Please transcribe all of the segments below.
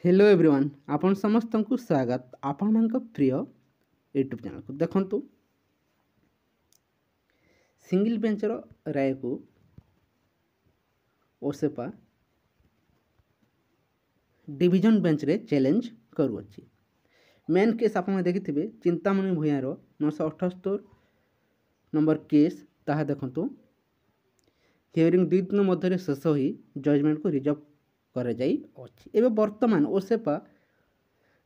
Hello everyone आपण समस्त को स्वागत आपण मान प्रिय यूट्यूब चैनल को देखंतु सिंगल बेंचर राय को ओसेपा डिवीजन बेंच रे चैलेंज करूअछि। मेन केस आपण देखिथिबे चिंतामणि भूयार 978 नंबर केस ताहा देखंतु हियरिंग 2 दिन मध्य शेष हो जजमेंट को रिजर्व कर जाई अछि। एबे वर्तमान ओसेपा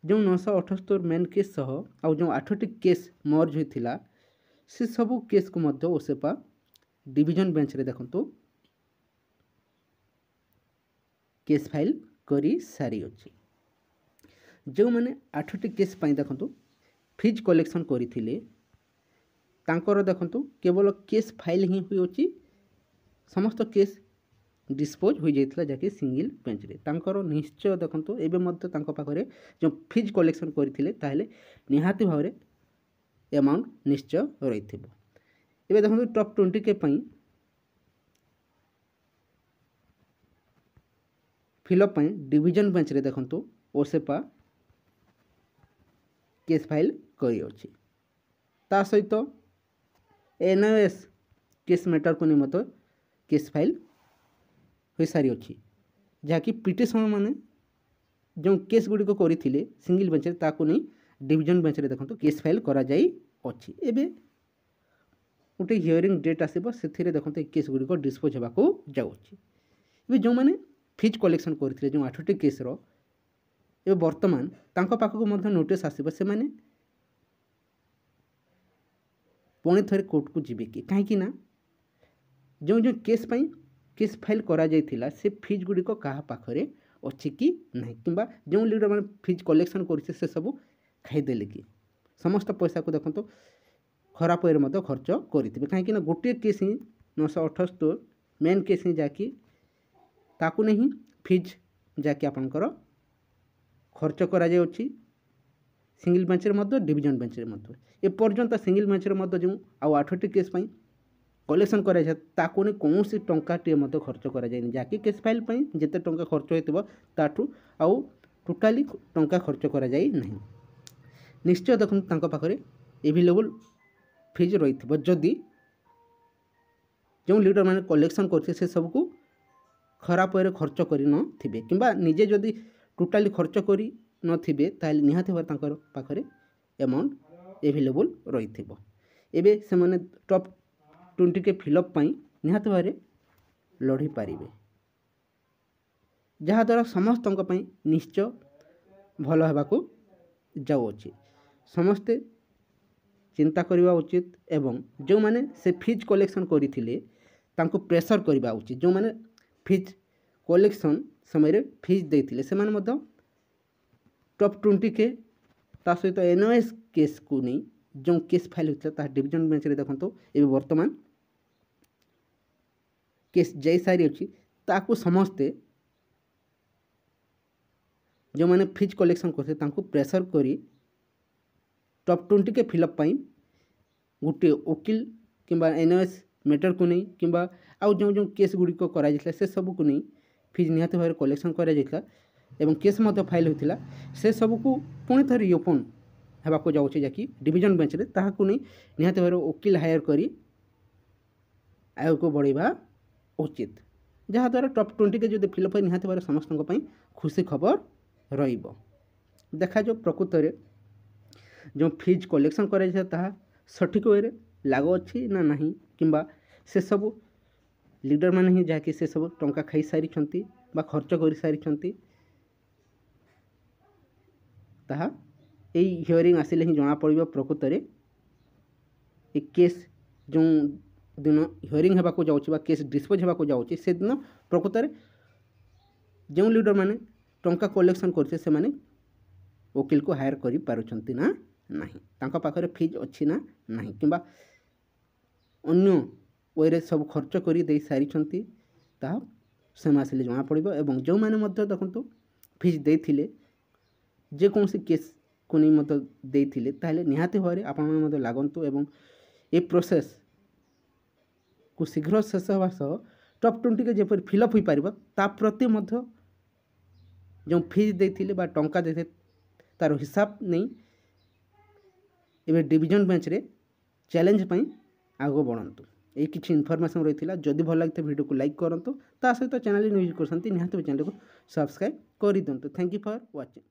जो 978 मेन केस सह आउ जो 8टी केस मर्ज होइथिला से सबू केस को मध्य ओसेपा डिवीजन बेंच रे देखंतु केस फाइल करी सारी अछि। जो माने 8टी केस पई देखंतु फीज कलेक्शन करिथिले तांकर देखंतु केवल केस फाइल ही हुई अछि। समस्त केस डिस्पोज हो जाइथिला जाके सिंगल बेंच रे तांकर निश्चय देखंतु एबे मध्य तांको पाखरे जो फीज कलेक्शन करिथिले ताहले निहाती भावरे अमाउंट निश्चय रहिथिबो। एबे देखंतु टॉप 20 के पई फिलअप पई डिवीजन बेंच रे देखंतु ओसेपा केस फाइल करी अछि। ता सहित एनओएस केस मैटर को निमत केस फाइल हो सारी अच्छी जहाँकि पिटिशन माने जो केस गुड़ी को करथिले सिंगल बेंच रे ताको नहीं डिवीजन बेंच रे देखंतु केस फाइल करा जाई अछि। एबे उटे हियरिंग डेट आसीबो सेथिरे देखंतु केस गुड़ी को डिस्पोज हेबा को जाउ अछि। एबे जो माने फीज कलेक्शन करथिले जो 8टी केस रो एबे वर्तमान तांको पाख को मध्य नोटिस आसीबो से माने पुणी थरे कोर्ट को जिबे कि काहे कि ना जो जो केस पई केस फाइल करा जाइथिला से फीज गुड़ी को कहा पाखरे अच्छी कि नहीं किंबा जो लीडर मैंने फीज कलेक्शन कर से सब खाईदेले कि समस्त पैसा को देखो खराब वे मत खर्च करेंगे कहीं गोटे केस ही 978 मेन केस ही जाकि ताकू नहीं फीज जाकि आपंकर खर्च करा जाय अछि सिंगल बेंच रे डिवीजन बेंच रे एपर्यंत सिंगल बेंच रे जो आउ 8टी केस पई कलेक्शन कराई ताकू नहीं कौन सी टंकाटे मत खर्च करा जाए जहाँकि केस फाइल पई जिते टंका खर्च होइतिबो ताठू आउ टोटाली टंका खर्च करा जाए नहीं। निश्चय देखो तांको पाखरे एवेलेबल फीज रही जदि जो लीडर मैंने कलेक्शन करते से सबको खराब वे खर्च कर थे कि निजे जदि टोटाली खर्च कर थे ताहले निहाती भाव तांकर पाखरे अमाउंट एवेलेबल रही एबे से माने टॉप 20 के फिलअप पाई निहाती भाव लड़ी पारे जहाँद्वारा समस्त निश्चय भल होगा जाऊँगी समस्ते चिंता करवा उचित एवं जो माने से फीज कलेक्शन करथिले तांको प्रेशर करवा उचित जो माने फीज कलेक्शन समय फीज देथिले से माने मध्य टॉप 20 के ता सहित एनओएस केस को नहीं जो केस फाइल होता डिवीजन बेंच रे देखंतु एबे वर्तमान केस जाई सारी अच्छी ताकू समस्ते जो माने फीज कलेक्शन करते तांको प्रेशर करी टॉप 20 के फिलअप पाई गोटे वकील किंबा एनओएस मैटर को नहीं किंबा आउ जो जो केस गुड़ी को करा जाइथिला से सब को नहीं फीज निहाती भाव कलेक्शन करा जाइथिला एवं केस मध्य फाइल होइथिला से सब को पुणी थरी ओपन हेबा को जाउछि जाकि डिवीजन बेंच रे ताहा को नहीं निहाती भाव वकील हायर करी आय को बढ़ाइबा उचित जहाँद्वारा टॉप 20 के जो फिलअप निहाती भाव समस्त खुशी खबर रहिबो। देखा जो प्रकृत रे जो फीज कलेक्शन करा सठिक वे लागू अच्छी ना नहीं किंबा से सब लीडर माने ही जाकि से सब टंका खाई सारी खर्च कर सारी ताहा एई हियरिंग आसिले ही जना पड़िबो प्रकृत रे ए केस जो दिन हियरिंग हेबा को जाउछि बा केस डिस्पोज हेबा को जाउछि से दिन प्रकृत रे जो लीडर माने टंका कलेक्शन करते से माने वकील को हायर करि पारुछंती ना नहीं तांका पाखरे फीज अच्छी ना नहीं किंबा अन्य वे सब खर्च कर दे सारी ताहा से आसिले जना पड़िबो एवं जो माने मध्य देखंतु फीज देथिले जे कौन सी केस को नहीं मत देथिले ताहले निहाती भाव आपण माने मध्य लागंतु एवं ए प्रोसेस को शीघ्र शेष होगा सह टॉप 20 के जेपर फिलअप हो पार ता प्रति मध्य जो फीस देते बा टंका देते तार हिसाब नहीं एवं डिविजन बेंच रे चैलेंज पाई आग बढ़ंतु। ये किसी इनफॉरमेशन रही है। जदि भल लगे वीडियो को लाइक करूँ, ता सहित चैनल न्यूज करते निहत चैनल को सब्सक्राइब कर दिंतु। Thank you for watching.